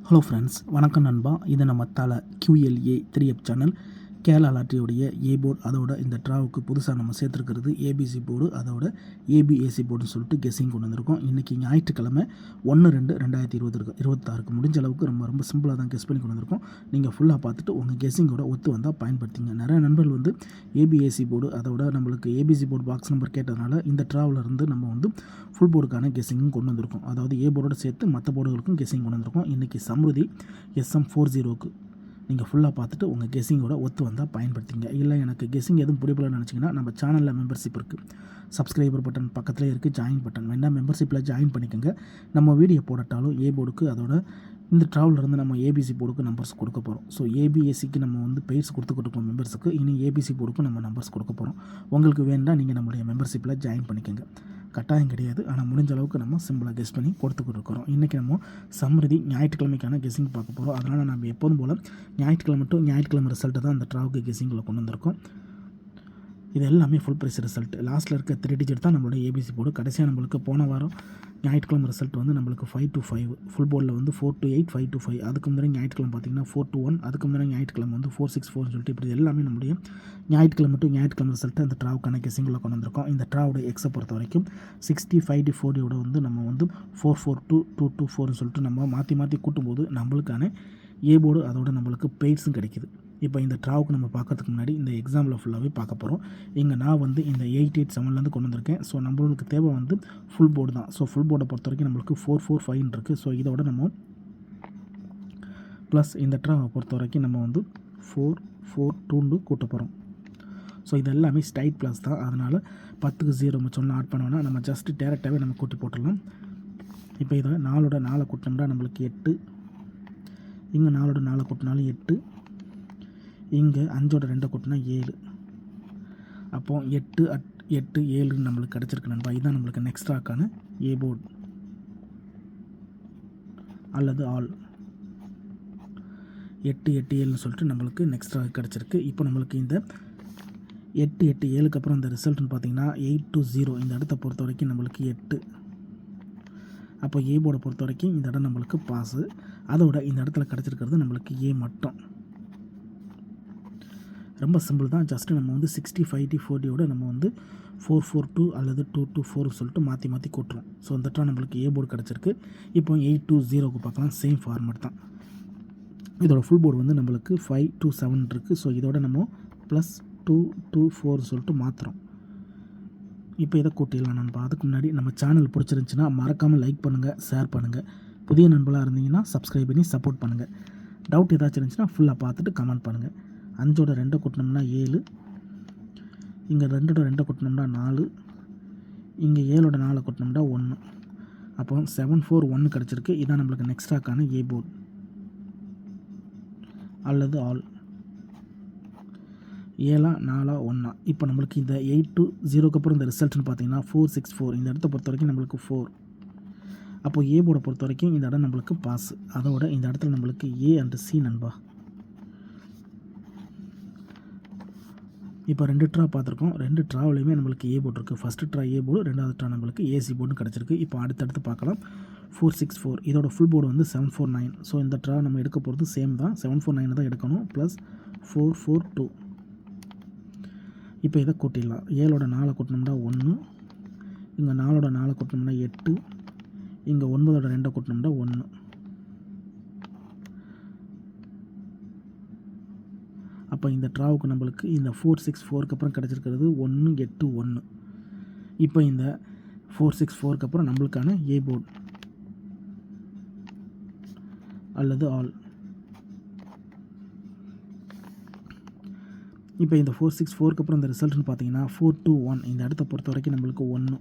Hello friends, வணக்கம் நண்பா. இது நம்ம தலை QLA 3F சேனல் கேரளா லாட்டரியோடைய ஏ போர்டு. அதோட இந்த ட்ராவுக்கு புதுசாக நம்ம சேர்த்துருக்கிறது ஏபிசி போர்டு, அதோட ஏபிஏசி போர்டுன்னு சொல்லிட்டு கெஸ்ஸிங் கொண்டு வந்திருக்கோம். இன்றைக்கி ஞாயிற்றுக்கிழமை 1/2/2026 முடிஞ்ச அளவுக்கு ரொம்ப சிம்பிளாக தான் கெஸ் பண்ணி கொண்டு வந்திருக்கோம். நீங்கள் ஃபுல்லாக பார்த்துட்டு உங்கள் கெஸ்ஸிங்கோட ஒத்து வந்தால் பயன்படுத்திங்க. நிறைய நண்பர்கள் வந்து ஏபிஏசி போர்டு அதோட நம்மளுக்கு ஏபிசி போர்டு பாக்ஸ் நம்பர் கேட்டதுனால இந்த ட்ராவிலேருந்து நம்ம வந்து ஃபுல் போர்டுக்கான கெஸ்ஸிங்கும் கொண்டு வந்திருக்கோம். அதாவது ஏ போர்டோடு சேர்த்து மற்ற போர்டுகளுக்கும் கெஸ்ஸிங் கொண்டு வந்திருக்கோம். இன்றைக்கி சம்ருதி SM40க்கு நீங்கள் ஃபுல்லாக பார்த்துட்டு உங்கள் கெஸ்ஸிங்கோட ஒத்து வந்தால் பயன்படுத்திங்க. இல்லை எனக்கு கெஸ்ஸிங் எதுவும் பிடிப்பலன்னு நினச்சிங்கன்னா நம்ம சேனலில் மெம்பர்ஷிப் இருக்குது. சப்ஸ்கிரைபர் பட்டன் பக்கத்தில் இருக்குது, ஜாயின் பட்டன் வேணால் மெம்பர்ஷிப்பில் ஜாயின் பண்ணிக்கோங்க. நம்ம வீடியோ போடட்டாலும் ஏ போர்டுக்கு அதோட இந்த ட்ராவலிருந்து நம்ம ஏபிசி போர்டுக்கு நம்பர்ஸ் கொடுக்க போகிறோம். ஸோ ஏபிஎஸ்சிக்கு நம்ம வந்து பெய்ட்ஸ் கொடுத்துக்கிட்டு இருக்கோம் மெம்பர்ஸுக்கு. இனி ஏபிசி போர்டுக்கும் நம்ம நம்பர்ஸ் கொடுக்க போகிறோம். உங்களுக்கு வேண்டாம் நீங்கள் நம்மளுடைய மெம்பர்ஷிப்பில் ஜாயின் பண்ணிக்கோங்க. கட்டாயம் கிடையாது, ஆனால் முடிஞ்ச அளவுக்கு நம்ம சிம்பிளாக கெஸ் பண்ணி கொடுத்துக்கிட்டு இருக்கிறோம். இன்றைக்கி நம்ம சம்ருதி ஞாயிற்றுக்கிழமைக்கான கெஸ்ஸிங் பார்க்க போகிறோம். அதனால் நம்ம எப்போதும் போல் ஞாயிற்றுக்கிழமை ரிசல்ட்டை தான் அந்த ட்ராவுக்கு கெஸ்ஸிங்கில் கொண்டு வந்திருக்கோம். இது எல்லாமே ஃபுல் ப்ரைஸ் ரிசல்ட். லாஸ்ட்டில் இருக்க 3 டிஜிட் தான் நம்மளோட ஏபிசி போர்டு. கடைசியாக நம்மளுக்கு போன வாரம் ஞாயிற்றுக்கிழமை ரிசல்ட் வந்து நம்மளுக்கு 5 to 5, ஃபுல் போர்டில் வந்து 4 to 8, 5 to 5. அதுக்கு முன்னாடி ஞாயிற்றுக்கிழமை பார்த்திங்கன்னா 4 to 1, அதுக்கு முன்னாடி ஞாயிற்றுக்கிழமை வந்து 4, 6, 4 சொல்லிட்டு இப்படி எல்லாமே நம்முடைய ஞாயிற்றுக்கிழமை ரிசல்ட்டு அந்த ட்ராவுக்கான கெஸ்ஸிங்கில் கொண்டு வந்திருக்கோம். இந்த ட்ராவோட எக்ஸை பொறுத்த வரைக்கும் 65/40 வந்து நம்ம வந்து 44224 சொல்லிட்டு நம்ம மாற்றி கூட்டும்போது நம்மளுக்கான ஏ போர்டு அதோட நம்மளுக்கு பெய்ட்ஸும் கிடைக்கிது. இப்போ இந்த ட்ராவுக்கு நம்ம பார்க்கறதுக்கு முன்னாடி இந்த எக்ஸாம்பிள் ஃபுல்லாகவே பார்க்க போகிறோம். இங்கே நான் வந்து இந்த 887 கொண்டு வந்திருக்கேன். ஸோ நம்மளுக்கு தேவை வந்து ஃபுல் போர்டு தான். ஸோ ஃபுல் போர்டை பொறுத்த வரைக்கும் நம்மளுக்கு 445 இருக்குது. ஸோ இதோட நம்ம ப்ளஸ் இந்த ட்ராவை பொறுத்த வரைக்கும் நம்ம வந்து 442 கூட்ட போகிறோம். ஸோ இது எல்லாமே ஸ்டைட் ப்ளஸ் தான். அதனால் 10க்கு 0 சொன்னால் ஆட் பண்ணோன்னா நம்ம ஜஸ்ட்டு டேரெக்டாகவே நம்ம கூட்டி போட்டுடலாம். இப்போ இதை 4 கூட்டினோம்னா நம்மளுக்கு 8, இங்கே 4 கூட்டினாலும் 8, இங்கே 5 கூட்டினா 7. அப்போது 8 7 நம்மளுக்கு கிடச்சிருக்கு நண்பா. இதுதான் நம்மளுக்கு நெக்ஸ்ட் ட்ராக்கான ஏ போர்டு அல்லது ஆல் 8 சொல்லிட்டு நம்மளுக்கு நெக்ஸ்ட் ட்ராக் கிடச்சிருக்கு. இப்போ நம்மளுக்கு இந்த 8 அப்புறம் இந்த ரிசல்ட்னு பார்த்தீங்கன்னா 8 to 0. இந்த இடத்த பொறுத்த வரைக்கும் நம்மளுக்கு 8. அப்போ ஏ போர்டை பொறுத்த வரைக்கும் இந்த இடம் நம்மளுக்கு பாஸு. அதோட இந்த இடத்துல கிடச்சிருக்கிறது நம்மளுக்கு ஏ மட்டும். ரொம்ப சிம்பிள் தான். ஜஸ்ட்டு நம்ம வந்து 65/40 நம்ம வந்து 442 அல்லது 224 சொல்லிட்டு மாற்றி கூட்டுறோம். ஸோ இந்த ட்ரா நம்மளுக்கு ஏ போர்டு கிடச்சிருக்கு. இப்போ 8 to 0க்கு பார்க்கலாம். சேம் ஃபார்மேட் தான். இதோட ஃபுல் போர்டு வந்து நம்மளுக்கு 5 to 7 இருக்குது. ஸோ இதோட நம்ம ப்ளஸ் 2 to 4 சொல்லிட்டு மாற்றுறோம். இப்போ இதை கூட்டிடலாம் நண்பா. அதுக்கு முன்னாடி நம்ம சேனல் பிடிச்சிருந்துச்சின்னா மறக்காமல் லைக் பண்ணுங்கள், ஷேர் பண்ணுங்கள். புதிய நண்பர்களாக இருந்தீங்கன்னா சப்ஸ்கிரைப் பண்ணி சப்போர்ட் பண்ணுங்கள். டவுட் ஏதாச்சும் இருந்துச்சுன்னா ஃபுல்லாக பார்த்துட்டு கமெண்ட் பண்ணுங்கள். 5 கூட்டினோம்னா 7, இங்கே 2 கூட்டினோம்னா 4, இங்கே 7 கூட்டினோம்னா 1. அப்போ 741 கிடச்சிருக்கு. இதான் நம்மளுக்கு நெக்ஸ்ட் ட்ராக்கான ஏ போர்டு அல்லது ஆல் 7 4 1. இப்போ நம்மளுக்கு இந்த 8 to 0க்கு அப்புறம் இந்த ரிசல்ட்னு பார்த்தீங்கன்னா 464. இந்த இடத்த பொறுத்த வரைக்கும் நம்மளுக்கு 4. அப்போ ஏ போர்டை பொறுத்த வரைக்கும் இந்த இடம் நம்மளுக்கு பாஸ். அதோட இந்த இடத்துல நம்மளுக்கு ஏ அண்ட் சி நண்பா. இப்போ 2 ட்ரா பார்த்துருக்கோம். 2 ட்ராவிலையுமே நம்மளுக்கு ஏ போர்டு இருக்குது. ஃபஸ்ட்டு ட்ரா ஏ போர்டு, 2வது ட்ரா நம்மளுக்கு ஏசி போர்டுன்னு கிடச்சிருக்கு. இப்போ அடுத்தடுத்து பார்க்கலாம். 464 இதோட ஃபுல் போர்டு வந்து 749. ஸோ இந்த ட்ரா நம்ம எடுக்க போகிறது சேம் தான். 749 தான் எடுக்கணும். ப்ளஸ் 442. இப்போ இதை கூட்டிடலாம். 7 கூட்டினோம்னா 1, இங்கே 4 கூட்டினோம்னா 8, இங்கே 9 கூட்டினோம்னா 1. அப்போ இந்த ட்ராவுக்கு நம்மளுக்கு இந்த 464க்கு அப்புறம் கிடச்சிருக்கிறது 181. இப்போ இந்த 464க்கு அப்புறம் நம்மளுக்கான ஏ போர்டு அல்லது ஆல். இப்போ இந்த 464க்கு அப்புறம் இந்த ரிசல்ட்னு பார்த்தீங்கன்னா 421. இந்த இடத்த பொறுத்த வரைக்கும் நம்மளுக்கு 1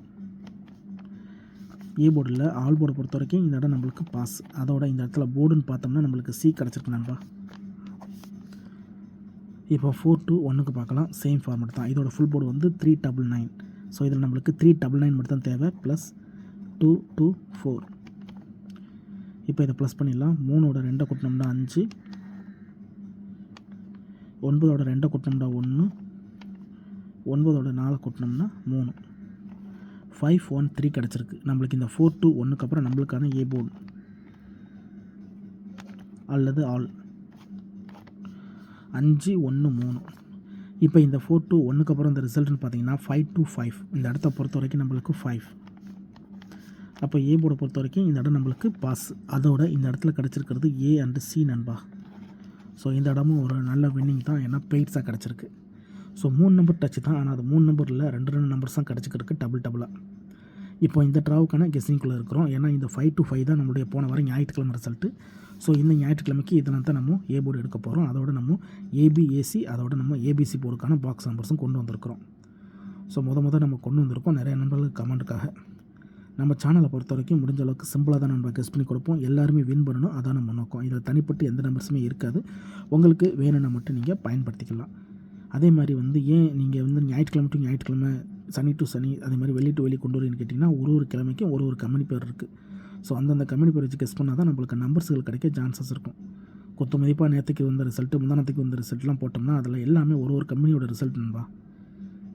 ஏ போர்டில். ஆல் போர்டை பொறுத்த வரைக்கும் இந்த இடம் நம்மளுக்கு பாஸ். அதோட இந்த இடத்துல போர்டுன்னு பார்த்தோம்னா நம்மளுக்கு சி கிடச்சிருக்கு நண்பா. இப்போ 421க்கு பார்க்கலாம். சேம் ஃபார்மேட் தான். இதோட ஃபுல் போர்டு வந்து 399. ஸோ இதில் நம்மளுக்கு 399 மட்டும் தான் தேவை. ப்ளஸ் 224. இப்போ இதை ப்ளஸ் பண்ணிடலாம். 3 கூட்டினோம்னா 5, 9 கூட்டினோம்னா 1, 9 கூட்டினோம்னா 3. 513 கிடச்சிருக்கு நம்மளுக்கு. இந்த 421க்கு அப்புறம் நம்மளுக்கான ஏ போர்டு அல்லது ஆல் 5 1 3. இப்போ இந்த 4 to 1க்கு அப்புறம் இந்த ரிசல்ட்னு பார்த்தீங்கன்னா 5 to 5. இந்த இடத்த பொறுத்த வரைக்கும் நம்மளுக்கு 5. அப்போ ஏ போர்டை பொறுத்த வரைக்கும் இந்த இடம் நம்மளுக்கு பாஸ். அதோட இந்த இடத்துல கிடச்சிருக்கிறது ஏ அண்டு சி நண்பா. ஸோ இந்த இடமும் ஒரு நல்ல வின்னிங் தான், ஏன்னா பெய்ட்ஸாக கிடச்சிருக்கு. ஸோ 3 நம்பர் டச்சு தான், ஆனால் அது 3 நம்பரில் 2 நம்பர்ஸ் தான் கிடச்சிருக்கு டபுளாக. இப்போ இந்த ட்ராவுக்கான கெஸ்ஸிங்குள்ளே இருக்கிறோம், ஏன்னா இந்த 5 to 5 தான் நம்மளுடைய போன வாரம் ஞாயிற்றுக்கிழமை ரிசல்ட்டு. ஸோ இந்த ஞாயிற்றுக்கிழமைக்கு இதெல்லாம் தான் நம்ம ஏ போர்டு எடுக்க போகிறோம். அதோட நம்ம ஏபிஏசி அதோட நம்ம ஏபிசி போர்டுக்கான பாக்ஸ் நம்பர்ஸும் கொண்டு வந்திருக்கிறோம். ஸோ நம்ம கொண்டு வந்திருக்கோம் நிறைய நண்பர்களுக்கு கமெண்ட்டுக்காக. நம்ம சேனலை பொறுத்த வரைக்கும் முடிஞ்ச அளவுக்கு சிம்பிளாக தான் நம்ம கெஸ் பண்ணி கொடுப்போம். எல்லாருமே வின் பண்ணணும், அதான் நம்ம நோக்கம். இதில் தனிப்பட்டு எந்த நம்பர்ஸுமே இருக்காது. உங்களுக்கு வேணும்னா மட்டும் நீங்கள் பயன்படுத்திக்கலாம். அதே மாதிரி ஏன் நீங்கள் ஞாயிற்றுக்கிழமை டு ஞாயிற்றுக்கிழமை, சனி டு சனி, அதே மாதிரி வெள்ளி டு வெள்ளி கொண்டு வரீங்கன்னு கேட்டிங்கன்னா ஒரு கிழமைக்கும் ஒரு கம்பெனி பேர் இருக்குது. ஸோ அந்தந்த கம்பெனி பேர் வச்சு கெஸ் பண்ணால் தான் நம்மளுக்கு நம்பர்ஸ்கள் கிடைக்க சான்சஸ் இருக்கும். கொத்து மதிப்பாக நேற்றுக்கு வந்த ரிசல்ட்டு, முந்தானத்துக்கு வந்த ரிசல்ட்லாம் போட்டோம்னா அதில் எல்லாமே ஒரு கம்பெனியோட ரிசல்ட் நண்பா.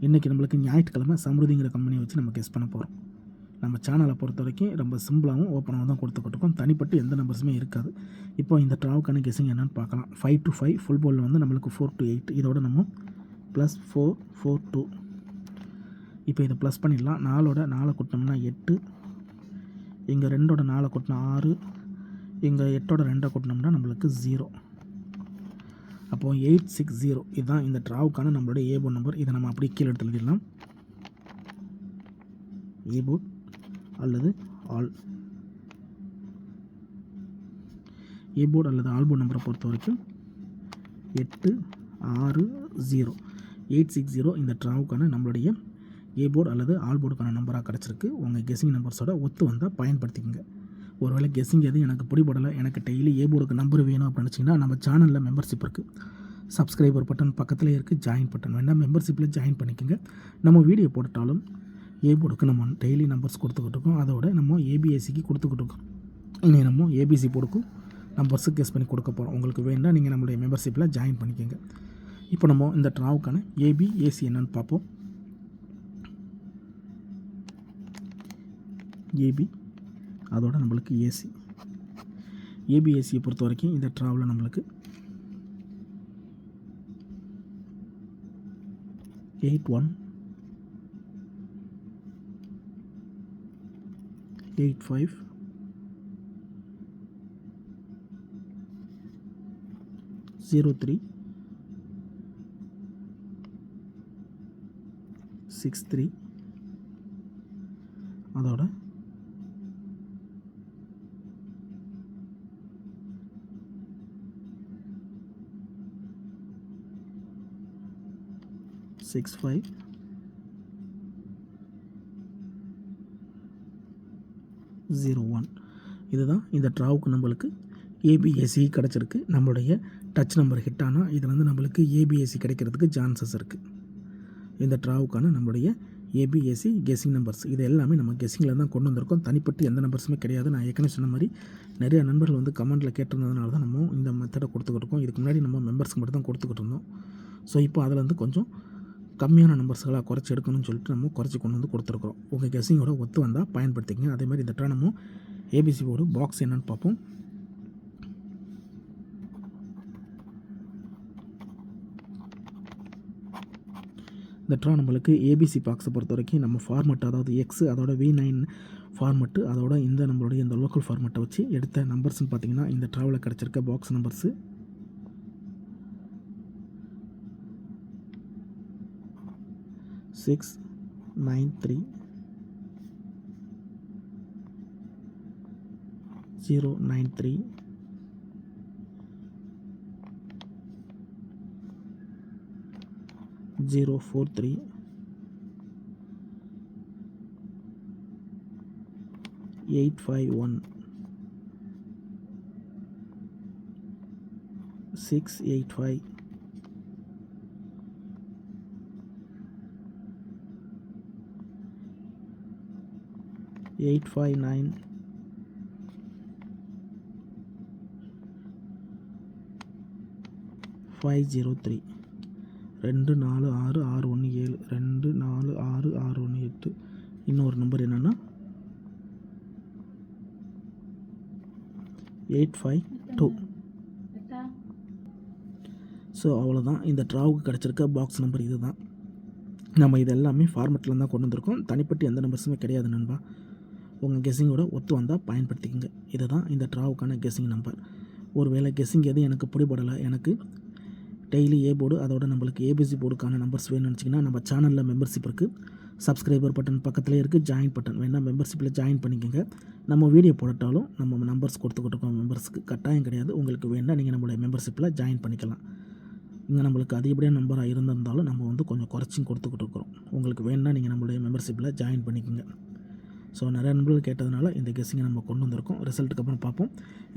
இன்றைக்கி நம்மளுக்கு ஞாயிற்றுக்கிழமை சம்ருதிங்கிற கம்பெனியை வச்சு நம்ம கெஸ் பண்ண போகிறோம். நம்ம சேனலை பொறுத்த வரைக்கும் ரொம்ப சிம்பிளாகவும் ஓப்பனாகவும் தான் கொடுத்துக்கிட்டோம். தனிப்பட்டு எந்த நம்பர்ஸுமே இருக்காது. இப்போ இந்த ட்ராவுக்கான கெஸ்ஸிங் என்னென்னு பார்க்கலாம். 5 to 5 ஃபுல் போலில் நம்மளுக்கு 4 to 8. இதோட நம்ம +4 4 2. இப்போ இதை ப்ளஸ் பண்ணிடலாம். 4ஓட 4 கூட்டினோம்னா 8, இங்கே 2ஓட 4 கூட்டினா 6, இங்கே 8ஓட 2 கூட்டினோம்னா நம்மளுக்கு 0. அப்போது 860 இதுதான் இந்த ட்ராவுக்கான நம்மளுடைய ஏ போர்ட் நம்பர். இதை நம்ம அப்படியே கீழே எடுத்து எழுதிடலாம். ஏ போர்ட் அல்லது ஆல். ஏ போர்டு அல்லது ஆல் போர்டு நம்பரை பொறுத்த வரைக்கும் 860 860 இந்த ட்ராவுக்கான நம்மளுடைய ஏ போர்டு அல்லது ஆல் போர்டுக்கான நம்பராக கிடச்சிருக்கு. உங்கள் கெஸ்ஸிங் நம்பர்ஸோட ஒத்து வந்தால் பயன்படுத்திக்கோங்க. ஒருவேளை கெஸ்ஸிங் எதுவும் எனக்கு பிடிபடலை, எனக்கு டெய்லி ஏ போர்டுக்கு நம்பர் வேணும் அப்படின்னு நினச்சிங்கன்னா நம்ம சேனலில் மெம்பர்ஷிப் இருக்குது. சப்ஸ்கிரைபர் பட்டன் பக்கத்தில் இருக்குது, ஜாயின் பட்டன் வேணால் மெம்பர்ஷிப்பில் ஜாயின் பண்ணிக்கோங்க. நம்ம வீடியோ போட்டாலும் ஏ போர்டுக்கு நம்ம டெய்லி நம்பர்ஸ் கொடுத்துக்கிட்டு இருக்கோம். அதோட நம்ம ஏபிஎஸ்சிக்கு கொடுத்துக்கிட்டு இருக்கோம். இனி நம்ம ஏபிசி போர்டுக்கும் நம்பர்ஸு கெஸ் பண்ணி கொடுக்க போகிறோம். உங்களுக்கு வேண்டாம் நீங்கள் நம்மளுடைய மெம்பர்ஷிப்பில் ஜாயின் பண்ணிக்கோங்க. இப்போ நம்ம இந்த ட்ராவுக்கான ஏபிஏசி என்னன்னு பார்ப்போம். ஏபி அதோட நம்மளுக்கு ஏசி. ஏபிஏசியை பொறுத்த வரைக்கும் இந்த ட்ராவில் நம்மளுக்கு 81 85 03 63 அதோட 65 01. இதுதான் இந்த ட்ராவுக்கு நம்மளுக்கு ஏபிஎஸ்சி கிடச்சிருக்கு. நம்மளுடைய டச் நம்பர் ஹிட் ஆனால் இதில் நம்மளுக்கு ஏபிஎஸ்சி கிடைக்கிறதுக்கு சான்சஸ் இருக்குது. இந்த ட்ராவுக்கான நம்மளுடைய ஏபிஎஸ்சி கெஸ்ஸிங் நம்பர்ஸ் இது எல்லாமே நம்ம கெஸ்ஸிங்கில் தான் கொண்டு வந்திருக்கோம். தனிப்பட்டு எந்த நம்பர்ஸுமே கிடையாது. நான் ஏற்கனவே சொன்ன மாதிரி நிறைய நண்பர்கள் கமெண்ட்டில் கேட்டிருந்ததுனால தான் நம்ம இந்த மெத்தடை கொடுத்துக்கிட்டு இருக்கோம். இதுக்கு முன்னாடி நம்ம மெம்பர்ஸ்க்கு மட்டும் தான் கொடுத்துக்கிட்டு இருந்தோம். ஸோ இப்போ அதில் கொஞ்சம் கம்மியான நம்பர்ஸ்களாக குறைச்சி எடுக்கணும்னு சொல்லிட்டு நம்ம குறைச்சி கொண்டு கொடுத்துருக்குறோம். உங்கள் கெஸ்ஸிங்கோட ஒத்து வந்தால் பயன்படுத்திக்கங்க. அதேமாதிரி இந்த ட்ரா நம்ம ஏபிசி போர்டு பாக்ஸ் என்னென்னு பார்ப்போம். இந்த ட்ரா நம்மளுக்கு ஏபிசி பாக்ஸை பொறுத்த வரைக்கும் நம்ம ஃபார்மெட், அதாவது எக்ஸ் அதோட V9 ஃபார்மெட்டு, அதோட இந்த நம்மளுடைய இந்த லோக்கல் ஃபார்மெட்டை வச்சு எடுத்த நம்பர்ஸ்ன்னு பார்த்தீங்கன்னா இந்த ட்ராவில் கிடச்சிருக்க பாக்ஸ் நம்பர்ஸு 693 093 043 851 685 859 503 246617 246618. இன்னொரு நம்பர் என்னென்னா 852. ஸோ அவ்வளோதான். இந்த ட்ராவுக்கு கிடச்சிருக்க பாக்ஸ் நம்பர் இது தான். நம்ம இது எல்லாமே ஃபார்மெட்டில் தான் கொண்டு வந்திருக்கோம். தனிப்பட்டு எந்த நம்பர்ஸுமே கிடையாது நண்பா. உங்கள் கெஸ்ஸிங்கோட ஒத்து வந்தால் பயன்படுத்திக்கங்க. இதுதான் இந்த ட்ராவுக்கான கெஸ்ஸிங் நம்பர். ஒரு வேளை கெஸ்ஸிங் எதுவும் எனக்கு பிடிபடலை, எனக்கு டெய்லி ஏ போர்டு அதோட நம்மளுக்கு ஏபிசி போர்டுக்கான நம்பர்ஸ் வேணும்னு நினச்சிங்கன்னா நம்ம சேனலில் மெம்பர்ஷிப் இருக்குது. சப்ஸ்கிரைபர் பட்டன் பக்கத்துலேயே இருக்குது, ஜாயின் பட்டன் வேணால் மெம்பர்ஷிப்பில் ஜாயின் பண்ணிக்கோங்க. நம்ம வீடியோ போட்டாலும் நம்ம நம்பர்ஸ் கொடுத்துக்கிட்டு இருக்கோம். மெம்பர்ஸுக்கு கட்டாயம் கிடையாது. உங்களுக்கு வேணால் நீங்கள் நம்மளுடைய மெம்பர்ஷிப்பில் ஜாயின் பண்ணிக்கலாம். இங்கே நம்மளுக்கு அதிகப்படியான நம்பராக இருந்திருந்தாலும் நம்ம வந்து கொஞ்சம் குறைச்சியும் கொடுத்துக்கிட்டு இருக்கிறோம். உங்களுக்கு வேணால் நீங்கள் நம்மளுடைய மெம்பர்ஷிப்பில் ஜாயின் பண்ணிக்கோங்க. ஸோ நிறைய நண்பர்கள் கேட்டதுனால இந்த கெஸ்ஸிங்கை நம்ம கொண்டு வந்திருக்கோம். ரிசல்ட்டுக்கு அப்புறம் பார்ப்போம்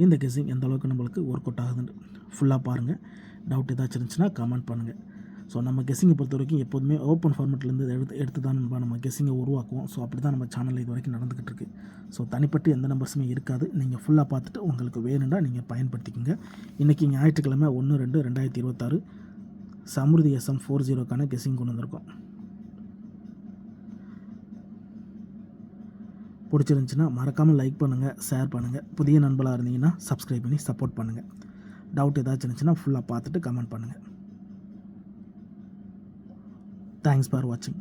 இந்த கெஸ்ஸிங் எந்த அளவுக்கு நம்மளுக்கு ஒர்க் அவுட் ஆகுதுன்னு. ஃபுல்லாக பாருங்கள். டவுட் ஏதாச்சும் இருந்துச்சுன்னா கமெண்ட் பண்ணுங்கள். ஸோ நம்ம கெஸ்ஸிங்கை பொறுத்த வரைக்கும் எப்போதுமே ஓப்பன் ஃபார்மெட்லேருந்து எடுத்து தான் நம்ம கெஸ்ஸிங்கை உருவாக்குவோம். ஸோ அப்படி தான் நம்ம சேனலில் இது வரைக்கும் நடந்துக்கிட்டு இருக்குது. ஸோ தனிப்பட்டு எந்த நம்பர்ஸுமே இருக்காது. நீங்கள் ஃபுல்லாக பார்த்துட்டு உங்களுக்கு வேணும்னா நீங்கள் பயன்படுத்திக்கோங்க. இன்றைக்கி ஞாயிற்றுக்கிழமை 1/2/2026 சமுர்தி SM 40க்கான கெஸ்ஸிங் கொண்டு வந்திருக்கோம். பிடிச்சிருந்துச்சின்னா மறக்காமல் லைக் பண்ணுங்கள், ஷேர் பண்ணுங்கள். புதிய நண்பர்களாக இருந்தீங்கன்னா சப்ஸ்கிரைப் பண்ணி சப்போர்ட் பண்ணுங்கள். டவுட் ஏதாச்சும் இருந்துச்சுன்னா ஃபுல்லாக பார்த்துட்டு கமெண்ட் பண்ணுங்கள். தேங்க்ஸ் ஃபார் வாட்சிங்.